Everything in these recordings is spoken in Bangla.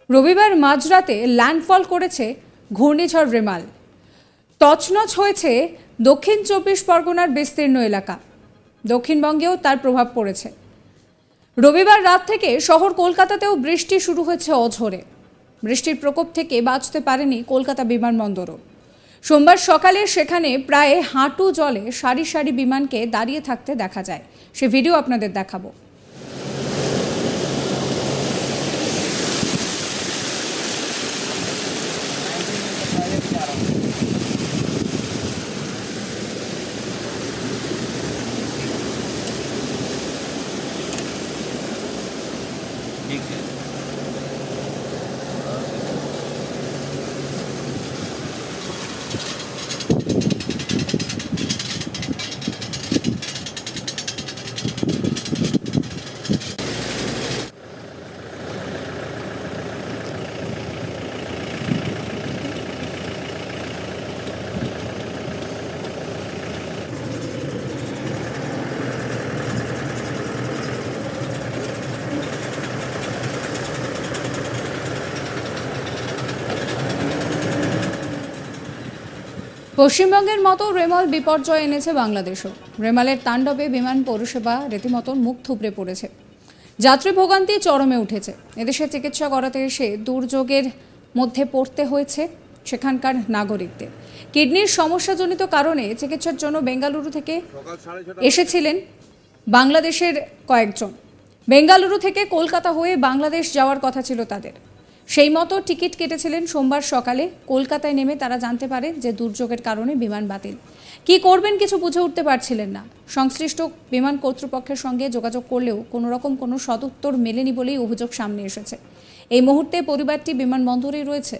রবিবার মাঝরাতে ল্যান্ডফল করেছে ঘূর্ণিঝড় রেমাল। তছনছ হয়েছে দক্ষিণ 24 পরগনার বিস্তীর্ণ এলাকা। দক্ষিণবঙ্গেও তার প্রভাব পড়েছে। রবিবার রাত থেকে শহর কলকাতাতেও বৃষ্টি শুরু হয়েছে অঝোরে। বৃষ্টির প্রকোপ থেকে বাঁচতে পারেনি কলকাতা বিমানবন্দরও। সোমবার সকালে সেখানে প্রায় হাঁটু জলে সারি সারি বিমানকে দাঁড়িয়ে থাকতে দেখা যায়। সে ভিডিও আপনাদের দেখাবো। পশ্চিমবঙ্গের মতো রেমাল বিপর্যয় এনেছে বাংলাদেশও। রেমালের তাণ্ডবে বিমান পরিষেবা রীতিমতো মুখ থুবড়ে পড়েছে। যাত্রী ভোগান্তি চরমে উঠেছে। এদেশে চিকিৎসা করাতে এসে দুর্যোগের মধ্যে পড়তে হয়েছে সেখানকার নাগরিকদের। কিডনির সমস্যাজনিত কারণে চিকিৎসার জন্য বেঙ্গালুরু থেকে এসেছিলেন বাংলাদেশের কয়েকজন। বেঙ্গালুরু থেকে কলকাতা হয়ে বাংলাদেশ যাওয়ার কথা ছিল তাদের। সেই মতো টিকিট কেটেছিলেন। সোমবার সকালে কলকাতায় নেমে তারা জানতে পারেন যে দুর্যোগের কারণে বিমান বাতিল। কি করবেন কিছু বুঝে উঠতে পারছিলেন না। সংশ্লিষ্ট বিমান কর্তৃপক্ষের সঙ্গে যোগাযোগ করলেও কোনো রকম কোনো সদুত্তর মেলেনি বলেই অভিযোগ সামনে এসেছে। এই মুহূর্তে পরিবারটি বিমানবন্দরেই রয়েছে।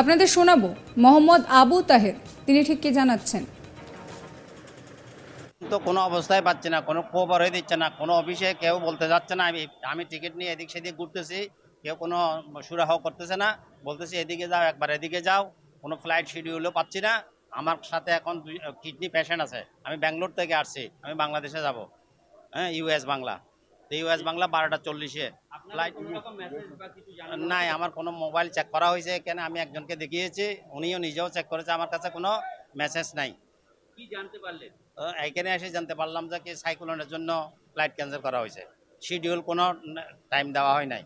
আপনাদের শোনাবো মোহাম্মদ আবু তাহের, তিনি ঠিক কি জানাচ্ছেন। তো কোনো অবস্থায় পাচ্ছি না, কোনো খবর হয়ে দিচ্ছে না, কোনো অফিসে কেউ বলতে যাচ্ছে না। আমি টিকিট নিয়ে এদিক সেদিক ঘুরতেছি, কেউ কোনো সুরাহ করতেছে না। বলতেছি এদিকে যাও, একবার এদিকে যাও, কোনো ফ্লাইট শিডিউলও পাচ্ছি না। আমার সাথে এখন কিডনি পেশেন্ট আছে। আমি ব্যাঙ্গালোর থেকে আসছি, আমি বাংলাদেশে যাব, হ্যাঁ, ইউএস বাংলা। তো ইউএস বাংলা 12:40 ফ্লাইট নাই। আমার কোনো মোবাইল চেক করা হয়েছে এখানে, আমি একজনকে দেখিয়েছি, উনিও নিজেও চেক করেছে, আমার কাছে কোনো মেসেজ নাই। কি জানতে পারলেন? এখানে এসে জানতে পারলাম যে কি সাইক্লোনের জন্য ফ্লাইট ক্যান্সেল করা হয়েছে। শিডিউল কোনো টাইম দেওয়া হয় নাই।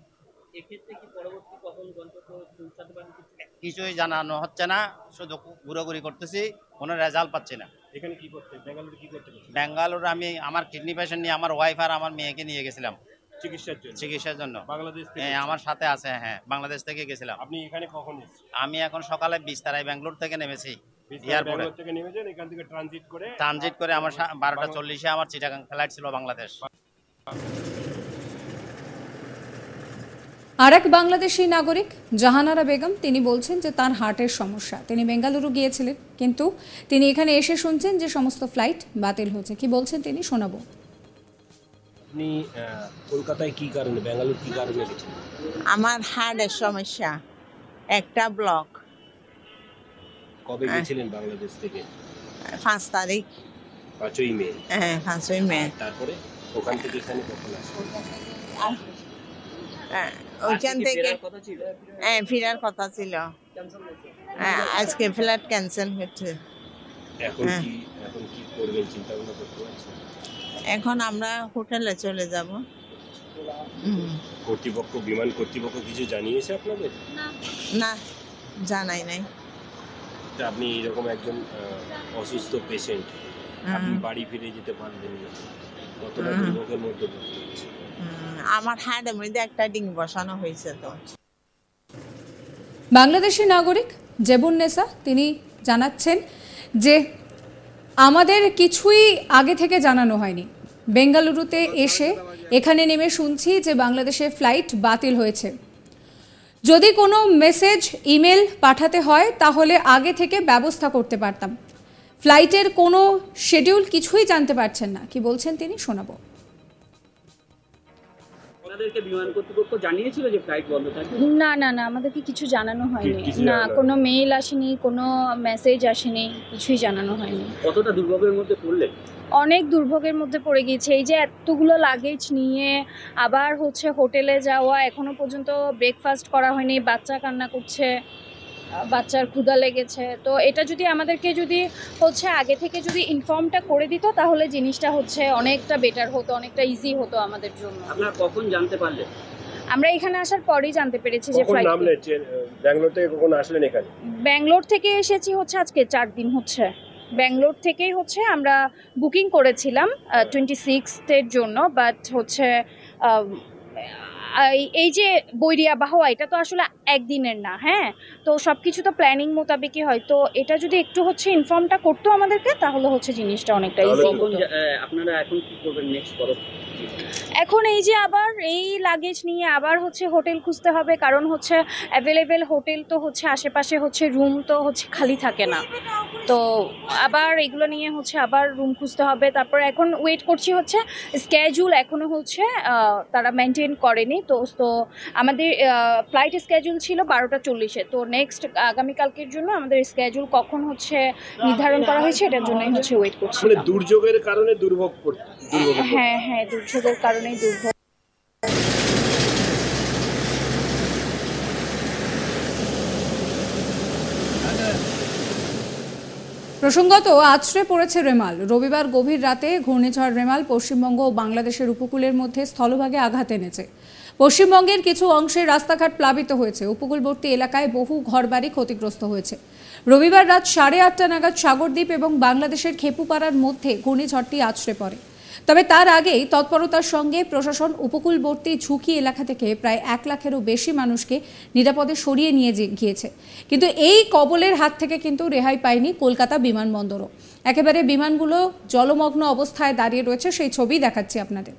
এক্ষেত্রে কি পরবর্তী কখন গন্তব্য পৌঁছাতে পারবেন কিছুই জানানো হচ্ছে না, শুধু ঘুরাঘুরি করতেছি, কোনো রেজাল্ট পাচ্ছি না। এখানে কি করতে, বেঙ্গালুরু কি করতে? বেঙ্গালুরু আমি আমার কিডনি পেশেন্ট নিয়ে আমার ওয়াইফ আর আমার মেয়েকে নিয়ে গেছিলাম চিকিৎসার জন্য। বাংলাদেশ থেকে? হ্যাঁ, আমার সাথে আছে। হ্যাঁ, বাংলাদেশ থেকে গেছিলাম। আপনি এখানে কখন এসেছেন? আমি এখন সকালে 20 তারিখ ব্যাঙ্গালোর থেকে নেমেছি। এয়ারপোর্ট থেকে নেমেছেন, এখান থেকে ট্রানজিট করে আমার 12:40 আমার চিটাগাং ফ্লাইট ছিল বাংলাদেশ। আরেক বাংলাদেশি নাগরিক জাহানারা বেগম, তিনি বলছেন যে তার হার্টের সমস্যা। তিনি বেঙ্গালুরু গিয়েছিলেন, কিন্তু তিনি এখানে এসে শুনছেন যে সমস্ত ফ্লাইট বাতিল হচ্ছে। কি বলছেন তিনি শোনাবো। আপনি কলকাতায় কি কারণে, বেঙ্গালুরু কি কারণে গেছেন? আমার হার্টের সমস্যা, একটা ব্লক। কবে গেছিলেন বাংলাদেশ থেকে? 5 তারিখ। 5ই মে? হ্যাঁ, 5ই মে। তারপরে ওখান থেকে এখানে কখন আসলেন? ওইখান থেকে ফেরার কথা ছিল। আজকে ফ্লাইট ক্যান্সেল হচ্ছে। এখন কি করবেন চিন্তা ভাবনা করতে পারছেন? এখন আমরা হোটেলে চলে যাব। বিমান কর্তৃপক্ষ কিছু জানিয়েছে আপনাদের? না, জানাই নাই। আপনি এরকম একজন অসুস্থ পেশেন্ট, আপনি বাড়ি ফিরে যেতে পারবেন না, কতটা দুর্ভোগের মধ্যে পড়তে হচ্ছে। আমার হাড়ের মধ্যে একটা ডিং বসানো হয়েছে তো। বাংলাদেশি নাগরিক জেবুন্নেসা তিনি জানাচ্ছেন যে আমাদের কিছুই আগে থেকে জানানো হয়নি, বেঙ্গালুরুতে এসে এখানে নেমে শুনছি যে বাংলাদেশে ফ্লাইট বাতিল হয়েছে। যদি কোনো মেসেজ ইমেল পাঠাতে হয় তাহলে আগে থেকে ব্যবস্থা করতে পারতাম। ফ্লাইটের কোনো শিডিউল কিছুই জানতে পারছেন না। কি বলছেন তিনি শোনাবো। আপনাদেরকে বিমান কর্তৃপক্ষ জানিয়েছিল যে ফ্লাইট বন্ধ থাকবে? না না না, আমাদেরকে কিছু জানানো হয়নি। কিছু না, জানানো কোনো মেইল আসেনি, কোনো মেসেজ আসেনি, কিছুই জানানো হয়নি। কতটা দুর্ভোগের মধ্যে পড়লেন? অনেক দুর্ভোগের মধ্যে পড়ে গিয়েছে। এই যে এতগুলো লাগেজ নিয়ে আবার হচ্ছে হোটেলে যাওয়া, এখনো পর্যন্ত ব্রেকফাস্ট করা হয়নি, বাচ্চা কান্না করছে, বাচ্চার ক্ষুধা লেগেছে। তো এটা যদি আমাদেরকে যদি হচ্ছে আগে থেকে যদি ইনফর্মটা করে দিত তাহলে জিনিসটা হচ্ছে অনেকটা বেটার হতো, অনেকটা ইজি হতো আমাদের জন্য। আপনারা কখন জানতে পারলেন? আমরা এখানে আসার পরেই জানতে পেরেছি যে কখন ফ্লাইট নামলেন? ব্যাঙ্গালোর থেকে কখন আসলেন এখানে? ব্যাঙ্গালোর থেকে এসেছি হচ্ছে আজকে 4 দিন হচ্ছে। ব্যাঙ্গালোর থেকেই হচ্ছে আমরা বুকিং করেছিলাম 26 জন্য, বাট হচ্ছে এই যে বৈরিয়া বাহওয়া এটা তো আসলে একদিনের না, হ্যাঁ, তো সব কিছু তো প্ল্যানিং মোতাবেকই হয়। তো এটা যদি একটু হচ্ছে ইনফর্মটা করতো আমাদেরকে তাহলে হচ্ছে জিনিসটা অনেকটা ইজি হতো। আপনারা এখন কি করবেন নেক্সট পদক্ষেপ? এখন এই যে আবার এই লাগেজ নিয়ে আবার হচ্ছে হোটেল খুঁজতে হবে, কারণ হচ্ছে অ্যাভেলেবেল হোটেল তো হচ্ছে আশেপাশে হচ্ছে রুম তো হচ্ছে খালি থাকে না। তো আবার এগুলো নিয়ে হচ্ছে আবার রুম খুঁজতে হবে। তারপর এখন ওয়েট করছি হচ্ছে স্কেজুল এখনও হচ্ছে তারা মেনটেন করেনি। তো আমাদের ফ্লাইট স্কেজুল ছিল 12:40-এ। তো নেক্সট আগামীকালকের জন্য আমাদের স্কেজুল কখন হচ্ছে নির্ধারণ করা হয়েছে এটার জন্যই হচ্ছে ওয়েট করছি। দুর্যোগের কারণে দুর্ভোগ হ্যাঁ হ্যাঁ, দুর্যোগের কারণেই দুর্ভোগ। প্রসঙ্গত আছড়ে পড়েছে রেমাল। রবিবার গভীর রাতে ঘূর্ণিঝড় রেমাল পশ্চিমবঙ্গ ও বাংলাদেশের উপকূলের মধ্যে স্থলভাগে আঘাত এনেছে। পশ্চিমবঙ্গের কিছু অংশে রাস্তাঘাট প্লাবিত হয়েছে, উপকূলবর্তী এলাকায় বহু ঘরবাড়ি ক্ষতিগ্রস্ত হয়েছে। রবিবার রাত 8:30 নাগাদ সাগরদ্বীপ এবং বাংলাদেশের খেপুপাড়ার মধ্যে ঘূর্ণিঝড়টি আছড়ে পড়ে। তবে তার আগেই তৎপরতার সঙ্গে প্রশাসন উপকূলবর্তী ঝুঁকি এলাকা থেকে প্রায় 1 লাখেরও বেশি মানুষকে নিরাপদে সরিয়ে নিয়ে গিয়েছে। কিন্তু এই কবলের হাত থেকে কিন্তু রেহাই পায়নি কলকাতা বিমানবন্দরও। একেবারে বিমানগুলো জলমগ্ন অবস্থায় দাঁড়িয়ে রয়েছে, সেই ছবি দেখাচ্ছি আপনাদের।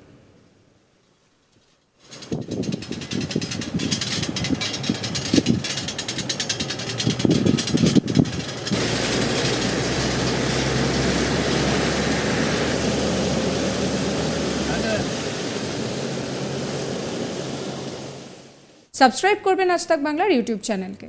সাবস্ক্রাইব করবেন আজ তাক বাংলার ইউটিউব চ্যানেলকে।